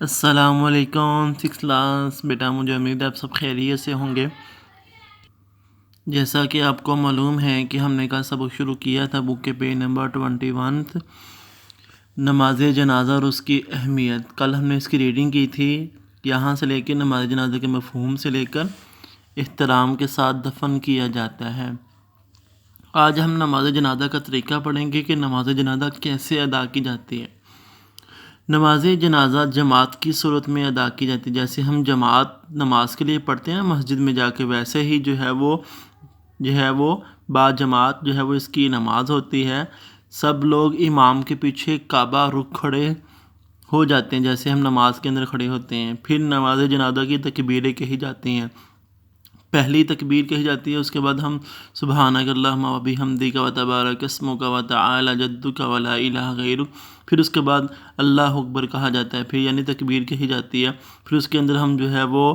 السلام علیکم 6 کلاس بیٹا، مجھے امید ہے آپ سب خیریت سے ہوں گے۔ جیسا کہ آپ کو معلوم ہے کہ ہم نے کل سبق شروع کیا تھا بک کے پیج نمبر 21 نماز جنازہ اور اس کی اہمیت۔ کل ہم نے اس کی ریڈنگ کی تھی، یہاں سے لے کے نماز جنازہ کے مفہوم سے لے کر احترام کے ساتھ دفن کیا جاتا ہے۔ آج ہم نماز جنازہ کا طریقہ پڑھیں گے کہ نماز جنازہ کیسے ادا کی جاتی ہے۔ نماز جنازہ جماعت کی صورت میں ادا کی جاتی ہے، جیسے ہم جماعت نماز کے لیے پڑھتے ہیں مسجد میں جا کے، ویسے ہی جو ہے وہ با جماعت جو ہے وہ اس کی نماز ہوتی ہے۔ سب لوگ امام کے پیچھے کعبہ رخ کھڑے ہو جاتے ہیں، جیسے ہم نماز کے اندر کھڑے ہوتے ہیں۔ پھر نماز جنازہ کی تکبیریں کہی جاتی ہیں۔ پہلی تکبیر کہی جاتی ہے، اس کے بعد ہم سبحانک اللہم و بحمدک و تبارک اسمک و تعالی جدک و لا الہ غیرک، پھر اس کے بعد اللہ اکبر کہا جاتا ہے، پھر یعنی تکبیر کہی جاتی ہے۔ پھر اس کے اندر ہم جو ہے وہ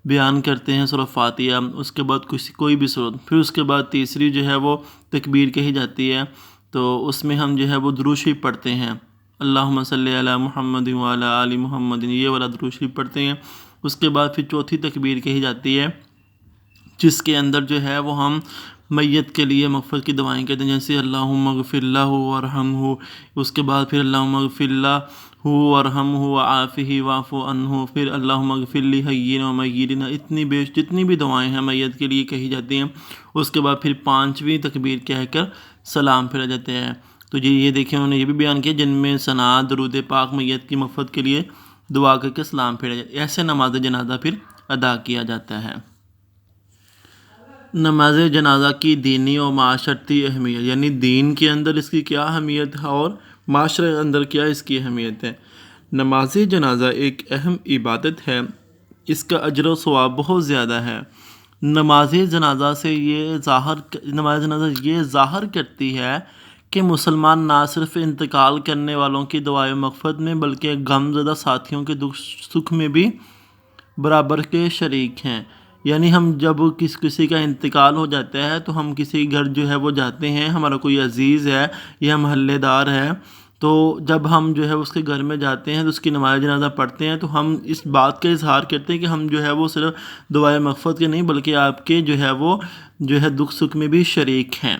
بیان کرتے ہیں سورہ فاتحہ، اس کے بعد کوئی بھی سورت، پھر اس کے بعد تیسری جو ہے وہ تکبیر کہی جاتی ہے، تو اس میں ہم جو ہے وہ درود شریف پڑھتے ہیں، اللہم صلی علی محمد وعلی آل محمد، یہ والا درود شریف پڑھتے ہیں۔ اس کے بعد پھر چوتھی تکبیر کہی جاتی ہے، جس کے اندر جو ہے وہ ہم میت کے لیے مغفرت کی دعائیں کہتے ہیں، جیسے اللہم اغفر لہ وارحمہ، اس کے بعد پھر اللہم اغفر لہ وارحمہ وعافہ واعف عنہ، پھر اللہم اغفر لحینا ومیتنا، جتنی بھی دعائیں ہیں میت کے لیے کہی جاتی ہیں۔ اس کے بعد پھر پانچویں تکبیر کہہ کر سلام پھیرا جاتا ہے۔ تو یہ دیکھیں انہوں نے یہ بھی بیان کیا، جن میں ثنا درود پاک میت کی مغفرت کے لیے دعا کر کے سلام پھیرا جاتا ہے۔ ایسے نماز جنازہ پھر ادا کیا جاتا ہے۔ نماز جنازہ کی دینی و معاشرتی اہمیت، یعنی دین کے اندر اس کی کیا اہمیت ہے اور معاشرے کے اندر کیا اس کی اہمیت ہے۔ نماز جنازہ ایک اہم عبادت ہے، اس کا اجر و ثواب بہت زیادہ ہے۔ نماز جنازہ یہ ظاہر کرتی ہے کہ مسلمان نہ صرف انتقال کرنے والوں کی دعائے مغفرت میں بلکہ غم زدہ ساتھیوں کے دکھ سکھ میں بھی برابر کے شریک ہیں۔ یعنی ہم جب کسی کا انتقال ہو جاتا ہے تو ہم کسی گھر جو ہے وہ جاتے ہیں، ہمارا کوئی عزیز ہے یا محلے دار ہے، تو جب ہم جو ہے اس کے گھر میں جاتے ہیں تو اس کی نماز جنازہ پڑھتے ہیں، تو ہم اس بات کا اظہار کرتے ہیں کہ ہم جو ہے وہ صرف دعائے مغفرت کے نہیں بلکہ آپ کے جو ہے دکھ سکھ میں بھی شریک ہیں۔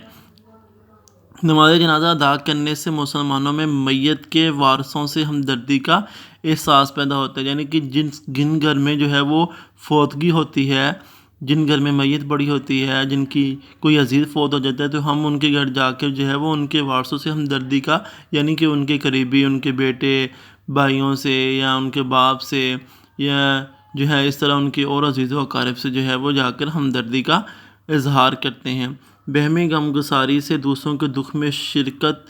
نماز جنازہ ادا کرنے سے مسلمانوں میں میت کے وارثوں سے ہمدردی کا احساس پیدا ہوتا ہے، یعنی کہ جن گھر میں جو ہے وہ فوتگی ہوتی ہے، جن گھر میں میت پڑی ہوتی ہے، جن کی کوئی عزیز فوت ہو جاتا ہے، تو ہم ان کے گھر جا کر جو ہے وہ ان کے وارثوں سے ہمدردی کا، یعنی کہ ان کے قریبی، ان کے بیٹے بھائیوں سے یا ان کے باپ سے یا جو ہے اس طرح ان کے اور عزیز و اقارب سے جو ہے وہ جا کر ہمدردی کا اظہار کرتے ہیں۔ باہمی غم گساری سے دوسروں کے دکھ میں شرکت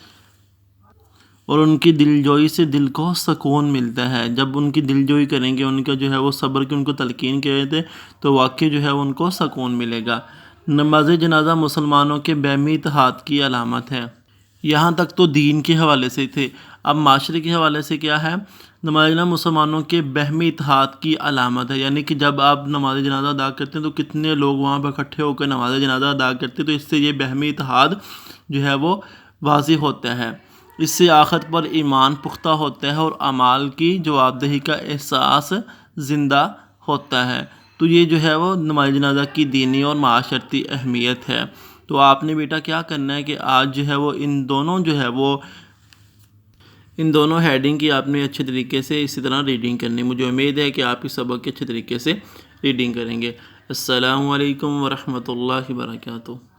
اور ان کی دلجوئی سے دل کو سکون ملتا ہے۔ جب ان کی دلجوئی کریں گے، ان کا جو ہے وہ صبر کی ان کو تلقین کرے تھے، تو واقعی جو ہے ان کو سکون ملے گا۔ نماز جنازہ مسلمانوں کے باہمی اتحاد کی علامت ہے۔ یہاں تک تو دین کے حوالے سے تھے، اب معاشرے کے حوالے سے کیا ہے؟ نماز جنازہ مسلمانوں کے باہمی اتحاد کی علامت ہے، یعنی کہ جب آپ نماز جنازہ ادا کرتے ہیں تو کتنے لوگ وہاں پر اکٹھے ہو کر نماز جنازہ ادا کرتے ہیں، تو اس سے یہ باہمی اتحاد جو ہے وہ واضح ہوتا ہے۔ اس سے آخرت پر ایمان پختہ ہوتا ہے اور اعمال کی جوابدہی کا احساس زندہ ہوتا ہے۔ تو یہ جو ہے وہ نماز جنازہ کی دینی اور معاشرتی اہمیت ہے۔ تو آپ نے بیٹا کیا کرنا ہے کہ آج جو ہے وہ ان دونوں ہیڈنگ کی آپ نے اچھے طریقے سے اسی طرح ریڈنگ کرنی۔ مجھے امید ہے کہ آپ اس سبق کے اچھے طریقے سے ریڈنگ کریں گے۔ السلام علیکم ورحمۃ اللہ وبرکاتہ۔